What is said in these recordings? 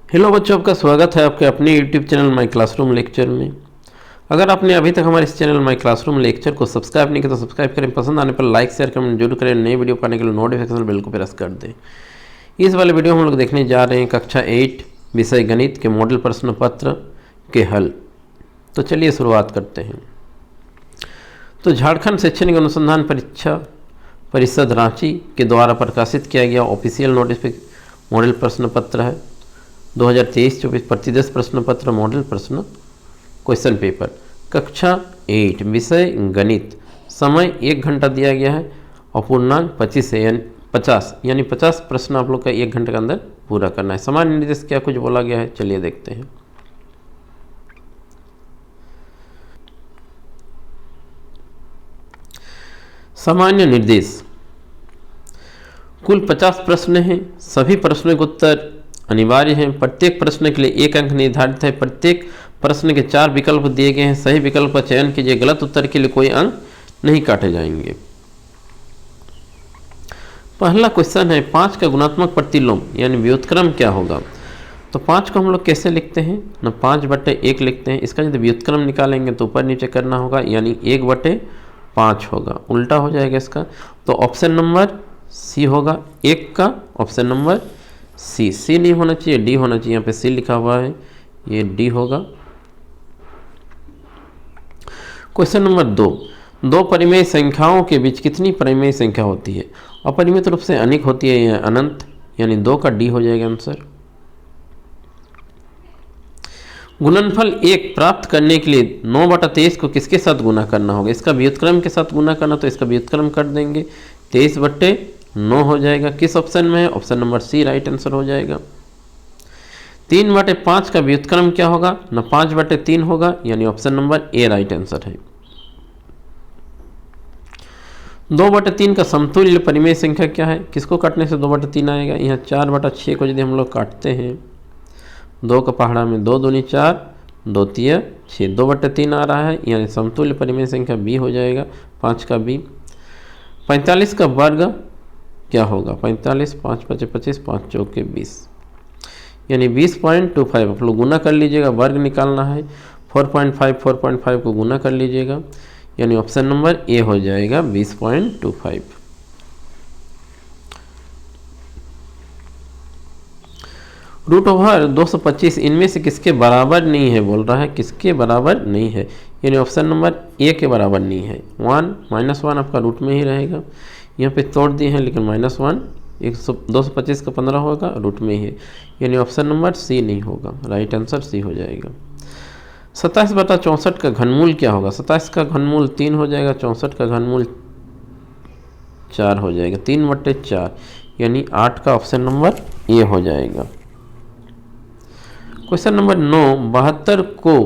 Hello बच्चों, आपका स्वागत है आपके अपने YouTube channel my classroom lecture में। अगर आपने अभी तक हमारे इस चैनल माई क्लासरूम लेक्चर को सब्सक्राइब नहीं किया तो सब्सक्राइब करें, पसंद आने पर लाइक शेयर कमेंट जरूर करें। नई वीडियो पाने के लिए नोटिफिकेशन बेल को प्रेस कर दें। इस वाले वीडियो में हम लोग देखने जा रहे हैं कक्षा 8 विषय गणित के मॉडल प्रश्न पत्र के हल। तो चलिए शुरुआत करते हैं। तो झारखंड शैक्षणिक अनुसंधान परीक्षा परिषद रांची के द्वारा प्रकाशित किया गया ऑफिशियल नोटिस मॉडल प्रश्न पत्र है 2023-24 प्रतिदेश प्रश्न पत्र मॉडल प्रश्न क्वेश्चन पेपर कक्षा 8 विषय गणित। समय 1 घंटा दिया गया है। अपूर्णांक 25 है यानी 50 प्रश्न आप लोग का 1 घंटे के अंदर पूरा करना है। सामान्य निर्देश क्या कुछ बोला गया है, चलिए देखते हैं। सामान्य निर्देश कुल 50 प्रश्न हैं। सभी प्रश्नों के उत्तर अनिवार्य हैं। प्रत्येक प्रश्न के लिए 1 अंक निर्धारित है। प्रत्येक प्रश्न के 4 विकल्प दिए गए हैं। सही विकल्प का चयन कीजिए। गलत उत्तर के लिए कोई अंक नहीं काटे जाएंगे। पहला क्वेश्चन है 5 का गुणात्मक प्रतिलोम यानी व्युत्क्रम क्या होगा। तो 5 को हम लोग कैसे लिखते हैं ना, 5/1 लिखते हैं। इसका यदि व्युत्क्रम निकालेंगे तो ऊपर नीचे करना होगा यानी 1/5 होगा, उल्टा हो जाएगा इसका। तो ऑप्शन नंबर सी होगा 1 का, ऑप्शन नंबर सी नहीं होना चाहिए, डी होना चाहिए। यहाँ पे सी लिखा हुआ है, ये डी होगा। क्वेश्चन नंबर 2 परिमेय संख्याओं के बीच कितनी परिमेय संख्या होती है। अपरिमित रूप से अनेक होती है या अनंत, यानी 2 का डी हो जाएगा आंसर। गुणनफल 1 प्राप्त करने के लिए 9/23 को किसके साथ गुना करना होगा। इसका व्युत्क्रम के साथ गुना करना, तो इसका व्युत्क्रम कर देंगे, 23/9 हो जाएगा। किस ऑप्शन में है, option number C right answer हो जाएगा। 3/5 का व्युत्क्रम क्या होगा ना, 5/3 होगा, यानी option number A right answer है। 2/3 का समतुल्य परिमेय संख्या क्या है। किसको काटने से 2/3 आएगा। यहाँ 4/6 को यदि हम लोग काटते हैं, 2 का पहाड़ा में 2 दूनी 4, 2 तिया 6, 2/3 आ रहा है, यानी समतुल्य परिमेय संख्या बी हो जाएगा, 5 का बी। 45 का वर्ग क्या होगा। 45, 5 × 5 = 25, 5 × 4 = 20, यानी 20.25। आप लोग गुना कर लीजिएगा, वर्ग निकालना है। 4.5 को गुना कर लीजिएगा, यानी ऑप्शन नंबर ए हो जाएगा 20.25। √225 इनमें से किसके बराबर नहीं है बोल रहा है, किसके बराबर नहीं है, यानी ऑप्शन नंबर ए के बराबर नहीं है। 1 आपका रूट में ही रहेगा। यहाँ पे तोड़ दिए हैं लेकिन -1 225 का 15 होगा, रूट में ही है, यानी ऑप्शन नंबर सी नहीं होगा। राइट आंसर सी हो जाएगा। 27/64 का घनमूल क्या होगा। 27 का घनमूल 3 हो जाएगा, 64 का घनमूल 4 हो जाएगा, 3/4, यानी 8 का ऑप्शन नंबर ए हो जाएगा। क्वेश्चन नंबर 9 72 को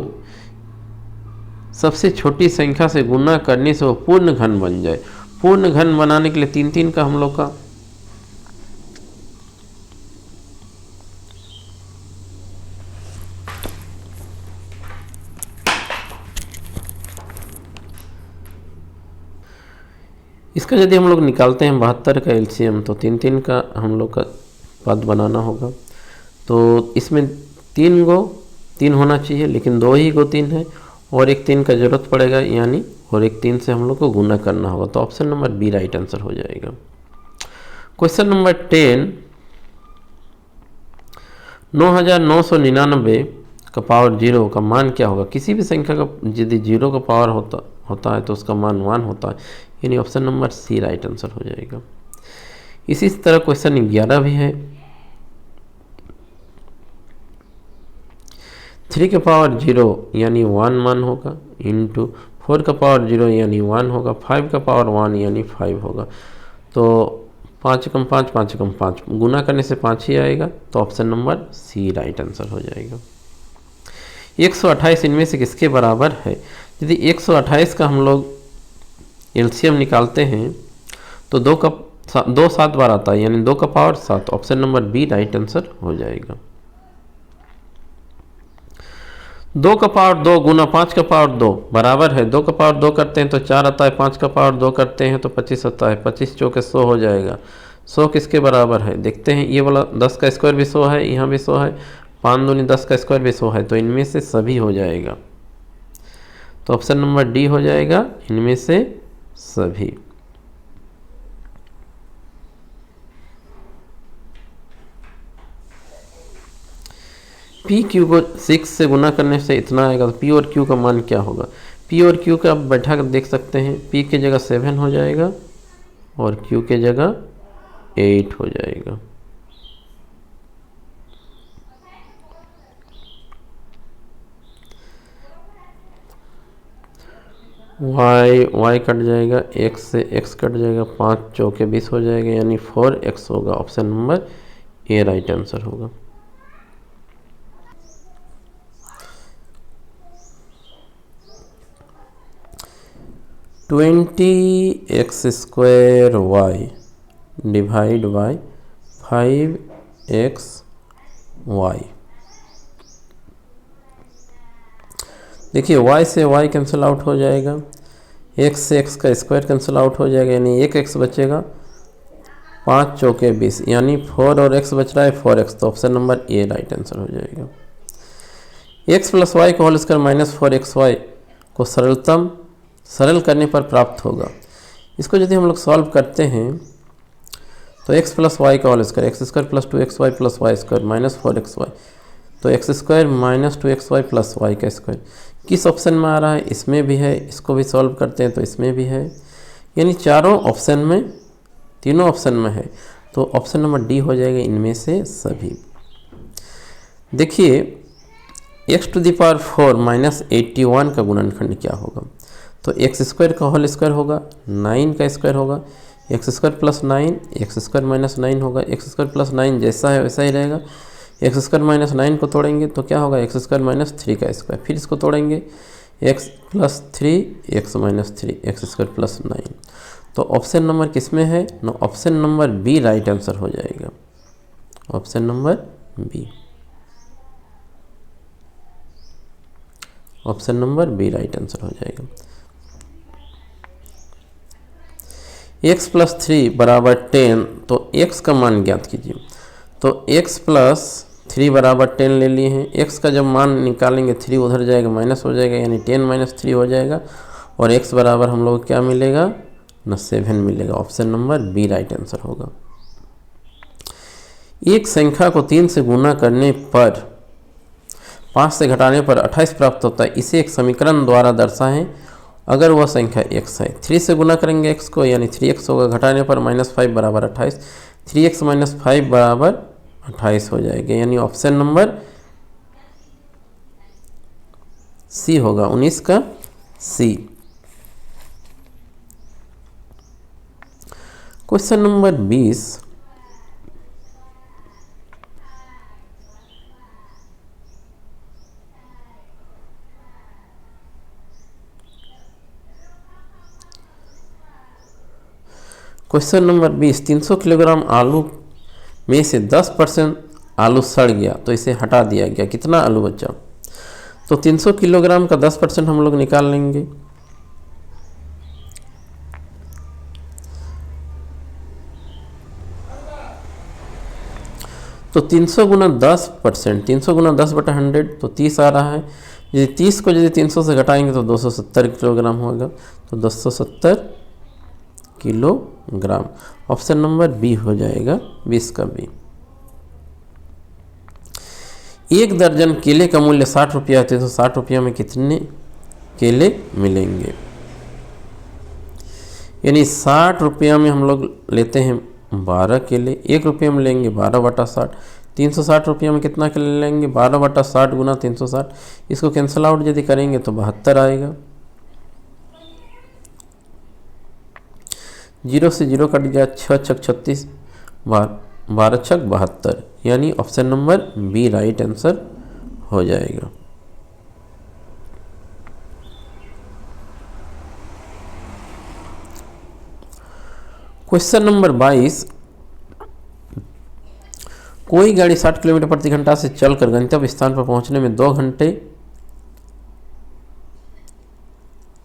सबसे छोटी संख्या से गुना करने से वो पूर्ण घन बन जाए। पूर्ण घन बनाने के लिए 3 का हम लोग का इसका यदि हम लोग निकालते हैं 72 का एलसीएम, तो 3 का हम लोग का पद बनाना होगा। तो इसमें 3 होना चाहिए, लेकिन 2 ही 3 है, और एक 3 का जरूरत पड़ेगा, यानी और एक 3 से हम लोग को गुना करना होगा। तो option number B right answer हो जाएगा। क्वेश्चन नंबर 10 9999 का पावर 0 का मान क्या होगा। किसी भी संख्या का यदि 0 का पावर होता है तो उसका मान 1 होता है, यानी option number C right answer हो जाएगा। इसी तरह क्वेश्चन 11 भी है। 3 का पावर 0 यानी 1 होगा, इंटू 4 का पावर 0 यानी 1 होगा, 5 का पावर 1 यानी 5 होगा। तो 5 × 5 5 × 5 गुना करने से 5 ही आएगा, तो option number C right answer हो जाएगा। 128 इनमें से किसके बराबर है। यदि 128 का हम लोग एलसीएम निकालते हैं तो 2 7 बार आता है, यानी 2 का power 7, option number B right answer हो जाएगा। 2 का पावर 2 गुना 5 का पावर 2 बराबर है। 2 का पावर 2 करते हैं तो 4 आता है, 5 का पावर 2 करते हैं तो 25 आता है, 25 चौके 100 हो जाएगा। 100 किसके बराबर है देखते हैं। ये वाला 10 का स्क्वायर भी 100 है, यहाँ भी 100 है, 5 दूनी 10 का स्क्वायर भी 100 है, तो इनमें से सभी हो जाएगा। तो ऑप्शन नंबर डी हो जाएगा इनमें से सभी। पी क्यू को 6 से गुना करने से इतना आएगा, तो पी और क्यू का मान क्या होगा? पी और क्यू का आप बैठा कर देख सकते हैं। पी के जगह 7 हो जाएगा और क्यू के जगह 8 हो जाएगा। y कट जाएगा, x से x कट जाएगा, 5 चौके 20 हो जाएगा, यानी 4x होगा। Option number A right answer होगा। (20x² y divide by 5xy। देखिए y से y कैंसिल आउट हो जाएगा, x से x का स्क्वायर कैंसिल आउट हो जाएगा, यानी एक x बचेगा, 5 चौके 20, यानी 4 और x बच रहा है 4x, तो option number A right answer हो जाएगा। x प्लस वाई का होल स्क्वायर माइनस 4xy को सरल करने पर प्राप्त होगा। इसको यदि हम लोग सॉल्व करते हैं तो x प्लस वाई का whole square, x square plus 2xy plus y square minus 4xy, तो x square minus 2xy plus y का स्क्वायर किस ऑप्शन में आ रहा है? इसमें भी है। इसको भी सॉल्व करते हैं तो इसमें भी है, यानी चारों ऑप्शन में, तीनों ऑप्शन में है, तो ऑप्शन नंबर डी हो जाएगा इनमें से सभी। देखिए x⁴ माइनस 81 का गुणनखंड क्या होगा? तो एक्स स्क्वायर का होल स्क्वायर होगा, 9 का स्क्वायर होगा, x square plus 9, x square minus 9 होगा, एक्स स्क्वायर प्लस 9 जैसा है वैसा ही रहेगा। एक्स स्क्वायर माइनस 9 को तोड़ेंगे तो क्या होगा? एक्स स्क्वायर माइनस 3 का स्क्वायर, फिर इसको तोड़ेंगे x plus 3, x minus 3, x square plus 9। तो ऑप्शन नंबर किस में है? No, option number B right answer हो जाएगा। Option number B, option number B right answer हो जाएगा। x प्लस 3 बराबर 10, तो x का मान ज्ञात कीजिए। तो x प्लस 3 बराबर 10 ले लिए हैं। x का जब मान निकालेंगे 3 उधर जाएगा, माइनस हो जाएगा, यानी 10 माइनस 3 हो जाएगा, और x बराबर हम लोग क्या मिलेगा? न 7 मिलेगा। Option number B right answer होगा। एक संख्या को 3 से गुना करने पर 5 से घटाने पर 28 प्राप्त होता है, इसे एक समीकरण द्वारा दर्शाएं अगर वह संख्या x है। 3 से गुना करेंगे x को, यानी 3x होगा, घटाने पर -5 बराबर 28, 3x माइनस 5 बराबर 28 हो जाएगा, यानी ऑप्शन नंबर सी होगा, 19 का C. Question number 20, question number 20, 300 kilogram आलू में से 10% आलू सड़ गया तो इसे हटा दिया गया, कितना आलू बचा? तो 300 किलोग्राम का 10% हम लोग निकाल लेंगे। तो 300 गुना 10%, 300 गुना 10 बटा 100, तो 30 आ रहा है। यदि 30 को यदि 300 से घटाएंगे तो 270 किलोग्राम होगा, तो 270 किलोग्राम। ऑप्शन नंबर बी हो जाएगा, 20 का बी। 1 दर्जन केले का मूल्य 60 रुपया है, तो 60 रुपया में कितने केले मिलेंगे? यानी 60 रुपया में हम लोग लेते हैं 12 केले, 1 रुपये में लेंगे 12 बटा 60, 360 रुपया में कितना केले लेंगे? 12 बटा 60 गुना 360, इसको कैंसिल आउट यदि करेंगे तो 72 आएगा। 0 से 0 कट गया, 6 छक 36, 12 छक 72, यानी option number B right answer हो जाएगा। क्वेश्चन नंबर 22, कोई गाड़ी 60 किलोमीटर प्रति घंटा से चलकर गंतव्य स्थान पर पहुंचने में 2 घंटे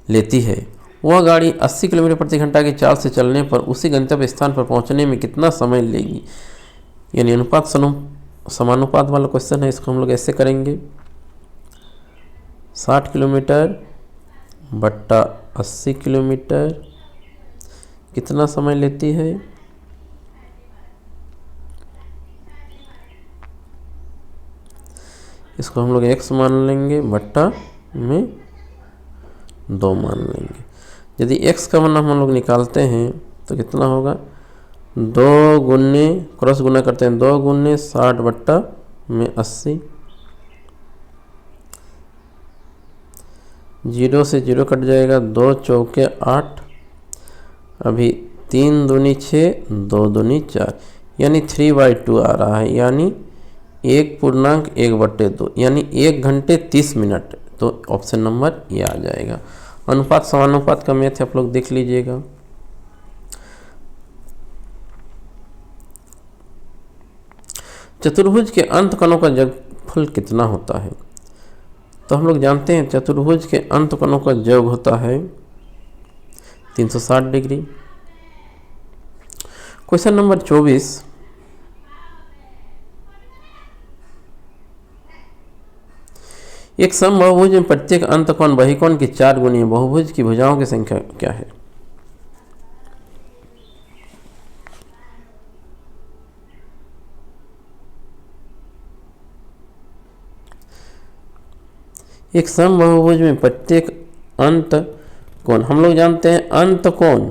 लेती है। वह गाड़ी 80 किलोमीटर प्रति घंटा की चाल से चलने पर उसी गंतव्य स्थान पर पहुंचने में कितना समय लेगी? यानी अनुपात समूह समानुपात वाला क्वेश्चन है, इसको हम लोग ऐसे करेंगे 60 किलोमीटर बट्टा 80 किलोमीटर कितना समय लेती है। इसको हम लोग x मान लेंगे, बट्टा में 2 मान लेंगे। यदि x का मान हम लोग निकालते हैं तो कितना होगा, 2 गुने क्रॉस गुना करते हैं, 2 गुने 60 बट्टा में 80, 0 से 0 कट जाएगा, 2 चौके 8, अभी 3 दूनी 6, 2 दूनी 4, यानी 3/2 आ रहा है, यानी 1.1/2, यानी 1 घंटे 30 मिनट। तो ऑप्शन नंबर ये आ जाएगा। अनुपात समानुपात का मैथ आप लोग देख लीजिएगा। चतुर्भुज के अंत कोणों का योगफल कितना होता है। तो हम लोग जानते हैं चतुर्भुज के अंत कोणों का योग होता है 360 डिग्री। क्वेश्चन नंबर 24, एक समबाहुभुज में प्रत्येक अंत कोण बहिकोण की 4 गुनी है, बहुभुज की भुजाओं की संख्या क्या है। एक समबाहुभुज में प्रत्येक अंत कोण, हम लोग जानते हैं अंत कोण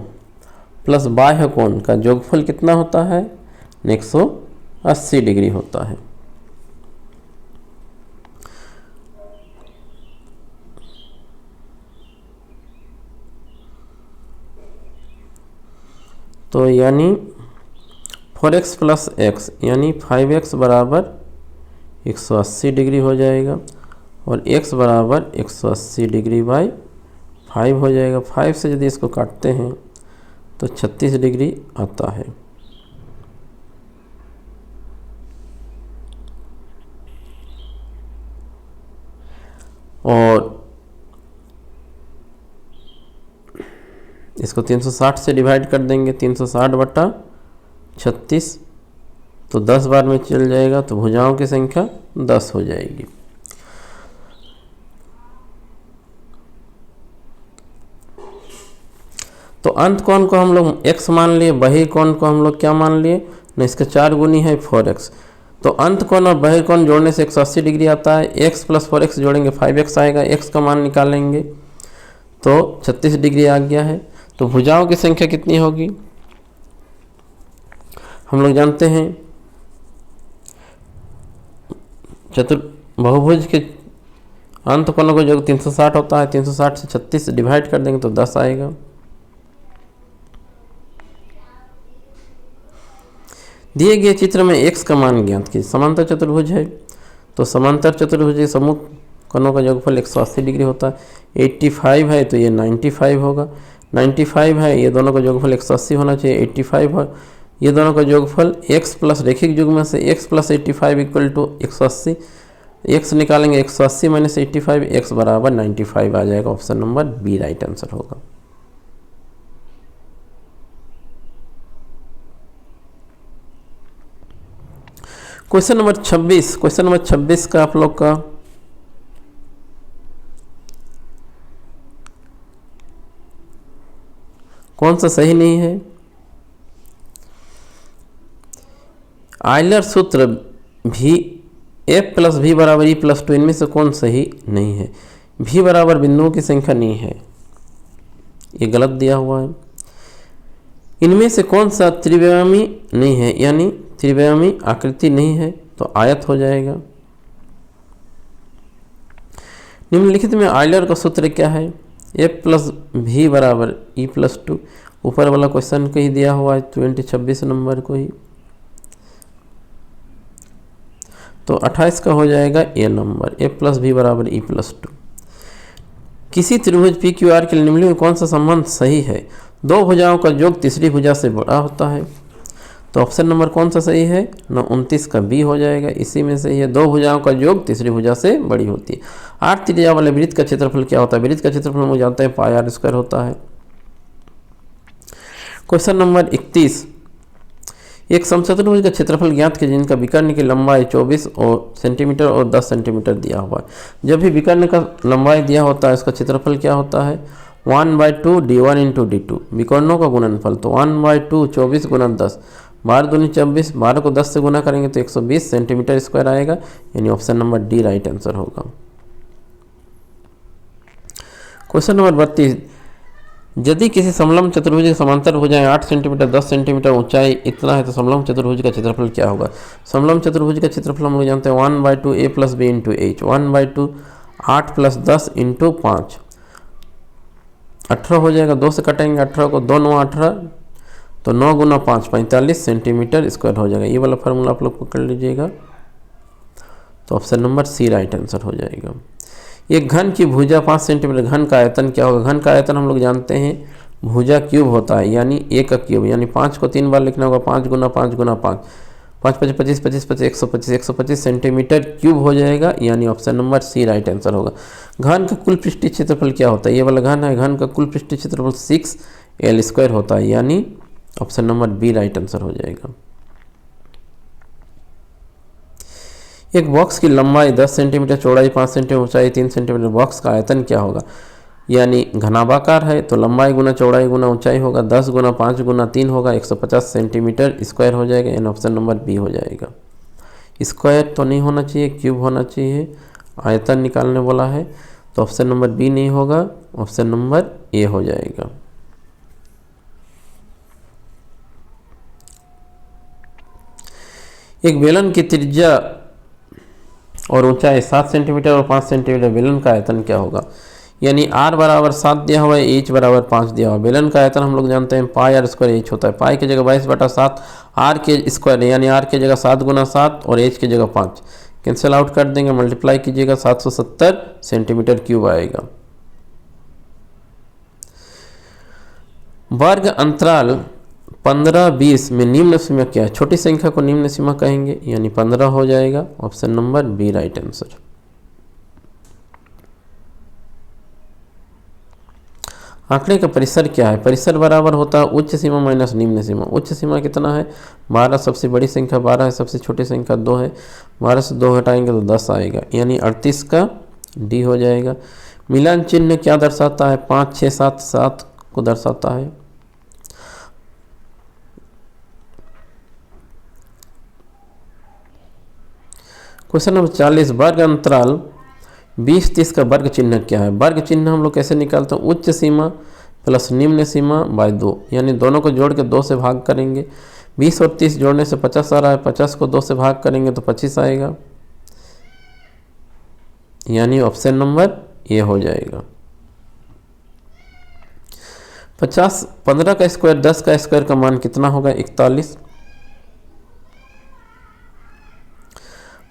प्लस बाह्य कोण का योगफल कितना होता है, 180 डिग्री होता है। तो यानी 4x प्लस x यानी 5x बराबर 180 डिग्री हो जाएगा, और x बराबर 180 डिग्री बाई 5 हो जाएगा। 5 से यदि इसको काटते हैं तो 36 डिग्री आता है। और इसको 360 से डिवाइड कर देंगे, 360 बटा 36, तो 10 बार में चल जाएगा, तो भुजाओं की संख्या 10 हो जाएगी। तो अंत कोण को हम लोग x मान लिए, बहिर्कोण को हम लोग क्या मान लिए, न इसका 4 गुनी है 4x। तो अंत कोण और बहिर्कोण जोड़ने से 180 डिग्री आता है, x प्लस 4x जोड़ेंगे 5x आएगा, x का मान निकालेंगे तो 36 डिग्री आ गया है। तो भुजाओं की संख्या कितनी होगी, हम लोग जानते हैं बहुभुज के अंत कोणों का योग 360 होता है, 360 से 36 डिवाइड कर देंगे तो 10 आएगा। दिए गए चित्र में x का मान ज्ञात कीजिए। समांतर चतुर्भुज है, तो समांतर चतुर्भुज के समूह कोणों का योगफल 180 डिग्री होता है। 85 है तो ये 95 होगा, 95 है, ये दोनों का योगफल 180 होना चाहिए, 85 है, ये दोनों का योगफल x प्लस रेखिक युग्म से x plus 85 equal to 180, x निकालेंगे 180 माइनस 85, x बराबर 95 आ जाएगा। Option number B right answer होगा। क्वेश्चन नंबर 26, क्वेश्चन नंबर 26 का आप लोग का कौन सा सही नहीं है। आयलर सूत्र भी f प्लस भी बराबर ई प्लस 2, इनमें से कौन सही नहीं है। भी बराबर बिंदुओं की संख्या नहीं है, ये गलत दिया हुआ है। इनमें से कौन सा त्रिव्यामी नहीं है, यानी त्रिव्यामी आकृति नहीं है, तो आयत हो जाएगा। निम्नलिखित में आयलर का सूत्र क्या है, f प्लस भी बराबर ई प्लस 2, ऊपर वाला क्वेश्चन को ही दिया हुआ है 26 नंबर को ही, तो 28 का हो जाएगा ए नंबर, f प्लस भी बराबर ई प्लस 2। किसी त्रिभुज पी क्यू आर के लिए निम्नलिखित में कौन सा संबंध सही है, दो भुजाओं का योग तीसरी भुजा से बड़ा होता है। तो ऑप्शन नंबर कौन सा सही है, 29 का बी हो जाएगा, इसी में सही है, दो भुजाओं का योग तीसरी भुजा से बड़ी होती है। 8 त्रिज्या वाले वृत्त का क्षेत्रफल क्या होता है, वृत्त का क्षेत्रफल हम जानते हैं पाई आर स्क्वायर होता है। क्वेश्चन नंबर 31, एक समचतुर्भुज का क्षेत्रफल ज्ञात कीजिए जिनका विकर्ण की लंबाई 24 सेंटीमीटर और 10 सेंटीमीटर दिया हुआ है। जब भी विकर्ण का लंबाई दिया होता है, इसका क्षेत्रफल क्या होता है? 1/2 d1 इंटू d2, विकर्णों का गुणनफल। तो 1/2 24 गुना 10, 12 दूनी 24, 12 को 10 से गुना करेंगे तो 120 सेंटीमीटर स्क्वायर आएगा, यानी option number D right answer होगा। क्वेश्चन नंबर 32, यदि किसी समलंब चतुर्भुज के समांतर भुजाएं 8 सेंटीमीटर 10 सेंटीमीटर ऊंचाई इतना है तो समलंब चतुर्भुज का क्षेत्रफल क्या होगा? समलंब चतुर्भुज का क्षेत्रफल हम लोग जानते हैं 1/2 a plus B into H, 1/2 8 plus 10 into 5, 18 हो जाएगा। 2 से कटेंगे 18 को, 2 9 18, तो 9 गुना 5 45 सेंटीमीटर स्क्वायर हो जाएगा। ये वाला फार्मूला आप लोग पकड़ लीजिएगा, तो option number C right answer हो जाएगा। एक घन की भुजा 5 सेंटीमीटर, घन का आयतन क्या होगा? घन का आयतन हम लोग जानते हैं भुजा क्यूब होता है, यानी ए का क्यूब, यानी 5 को 3 बार लिखना होगा, 5 गुना 5 गुना 5, 5 5 25 25 25 125 125 सेंटीमीटर क्यूब हो जाएगा, यानी option number C right answer होगा। घन का कुल पृष्ठीय क्षेत्रफल क्या होता है? ये वाला घन है, घन का कुल पृष्ठीय क्षेत्रफल 6l² होता है, यानी option number B right answer हो जाएगा। एक बॉक्स की लंबाई 10 सेंटीमीटर, चौड़ाई 5 सेंटीमीटर, ऊंचाई 3 सेंटीमीटर, बॉक्स का आयतन क्या होगा? यानी घनाभाकार है तो लंबाई गुना चौड़ाई गुना ऊंचाई होगा, 10 गुना 5 गुना 3 होगा, 150 सेंटीमीटर स्क्वायर हो जाएगा, यानी ऑप्शन नंबर बी हो जाएगा। स्क्वायर तो नहीं होना चाहिए, क्यूब होना चाहिए, आयतन निकालने वाला है, तो ऑप्शन नंबर बी नहीं होगा, ऑप्शन नंबर ए हो जाएगा। एक बेलन की त्रिज्या और ऊंचाई 7 सेंटीमीटर और 5 सेंटीमीटर, बेलन का आयतन क्या होगा? यानी r बराबर 7 दिया हुआ है, h बराबर 5 दिया हुआ है। बेलन का आयतन हम लोग जानते हैं पाई r स्क्वायर h होता है, पाई की जगह 22/7 r के स्क्वायर, यानी r की जगह 7 गुना 7 और h की जगह 5 कैंसिल आउट कर देंगे, मल्टीप्लाई कीजिएगा, 770 सेंटीमीटर क्यूब आएगा। वर्ग अंतराल 15-20 में निम्न सीमा क्या है? छोटी संख्या को निम्न सीमा कहेंगे, यानी 15 हो जाएगा, option number B right answer. आंकड़े का परिसर क्या है? परिसर बराबर होता है उच्च सीमा माइनस निम्न सीमा। उच्च सीमा कितना है? 12 सबसे बड़ी संख्या 12 है, सबसे छोटी संख्या 2 है, 12 से 2 हटाएंगे तो 10 आएगा, यानी 38 का डी हो जाएगा। मिलान चिन्ह क्या दर्शाता है? 5 6 7 7 को दर्शाता है। क्वेश्चन नंबर 40, वर्ग अंतराल 20-30 का वर्ग चिन्ह क्या है? वर्ग चिन्ह हम लोग कैसे निकालते हैं? उच्च सीमा प्लस निम्न सीमा बाय 2, यानी दोनों को जोड़ के 2 से भाग करेंगे। 20 और 30 जोड़ने से 50 आ रहा है, 50 को 2 से भाग करेंगे तो 25 आएगा, यानी ऑप्शन नंबर ए हो जाएगा। 15 का स्क्वायर 10 का स्क्वायर का मान कितना होगा? 41।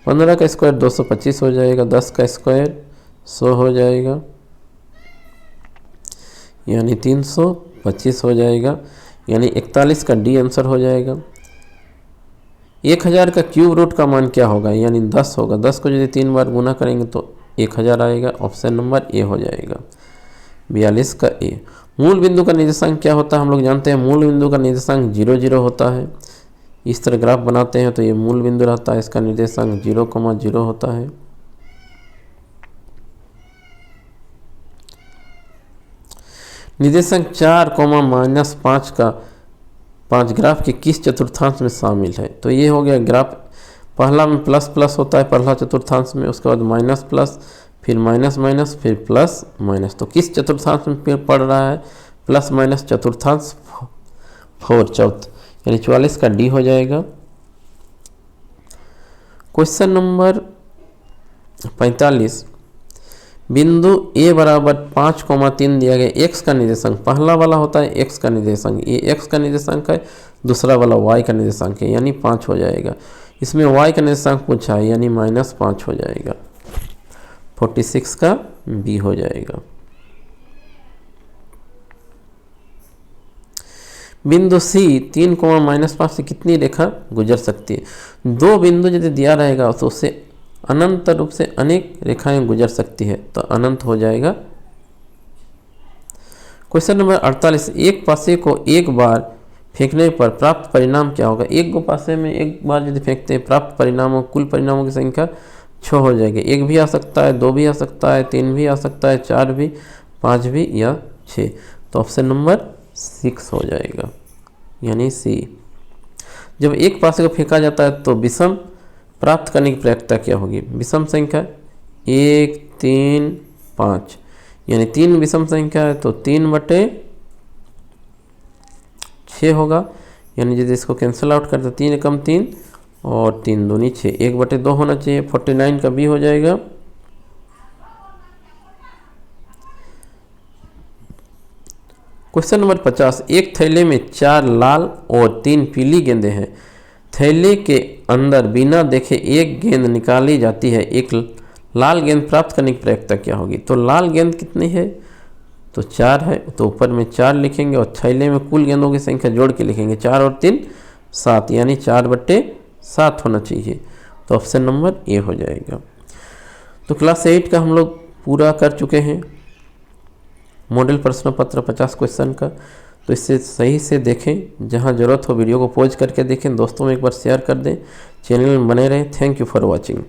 15 का स्क्वायर 225 हो जाएगा, 10 का स्क्वायर 100 हो जाएगा, यानी 325 हो जाएगा, यानी 41 का डी आंसर हो जाएगा। 1000 का क्यूब रूट का मान क्या होगा? यानी 10 होगा, 10 को यदि 3 बार गुना करेंगे तो 1000 आएगा, ऑप्शन नंबर ए हो जाएगा। 42 का ए। मूल बिंदु का निर्देशांक क्या होता है? हम लोग जानते हैं मूल बिंदु का निर्देशांक 0 0 होता है। इस तरह ग्राफ बनाते हैं तो ये मूल बिंदु रहता है, इसका निर्देशांक 0,0 होता है। निर्देशांक 4,-5 का 5 ग्राफ के किस चतुर्थांश में शामिल है? तो ये हो गया ग्राफ, पहला में प्लस प्लस होता है पहला चतुर्थांश में, उसके बाद माइनस प्लस, फिर माइनस माइनस, फिर प्लस माइनस। तो किस चतुर्थांश में पड़ रहा है? प्लस माइनस चतुर्थांश 4 चौथ, यानी 44 का डी हो जाएगा। क्वेश्चन नंबर 45, बिंदु ए बराबर 5,3 दिया गया, एक्स का निर्देशांक, पहला वाला होता है एक्स का निर्देशांक, ये एक्स का निर्देशांक है, दूसरा वाला वाई का निर्देशांक है, यानी 5 हो जाएगा। इसमें वाई का निर्देशांक पूछा है, यानी -5 हो जाएगा, 46 का बी हो जाएगा। बिंदु सी 3,-5 से कितनी रेखा गुजर सकती है? 2 बिंदु यदि दिया रहेगा तो उससे अनंत रूप से अनेक रेखाएं गुजर सकती है, तो अनंत हो जाएगा। क्वेश्चन नंबर 48, एक पासे को एक बार फेंकने पर प्राप्त परिणाम क्या होगा। एक गो पासे में एक बार यदि फेंकते हैं, प्राप्त परिणामों कुल परिणामों की संख्या 6 हो जाएगी। 1 भी आ सकता है, 2 भी आ सकता है, 3 भी आ सकता है, 4 भी, 5 भी या 6। तो ऑप्शन नंबर 6 हो जाएगा, यानी सी। जब एक पासे को फेंका जाता है तो विषम प्राप्त करने की प्रक्रिया क्या होगी। विषम संख्या 1, 3, 5, यानी 3 विषम संख्या है तो 3/6 होगा। यानी यदि इसको कैंसिल आउट करते 3 एकम 3 और 3 दूनी 6, 1/2 होना चाहिए। 49 का बी हो जाएगा। क्वेश्चन नंबर 50, एक थैले में 4 लाल और 3 पीली गेंदें हैं। थैले के अंदर बिना देखे एक गेंद निकाली जाती है, एक लाल गेंद प्राप्त करने की प्रक्रिया क्या होगी। तो लाल गेंद कितनी है, तो 4 है, तो ऊपर में 4 लिखेंगे और थैले में कुल गेंदों की संख्या जोड़ के लिखेंगे, 4 और 3 7, यानी 4/7 होना चाहिए। तो ऑप्शन नंबर ए हो जाएगा। तो क्लास 8 का हम लोग पूरा कर चुके हैं, मॉडल प्रश्न पत्र 50 क्वेश्चन का। तो इससे सही से देखें, जहां ज़रूरत हो वीडियो को पॉज करके देखें, दोस्तों में एक बार शेयर कर दें, चैनल में बने रहें। Thank you for watching.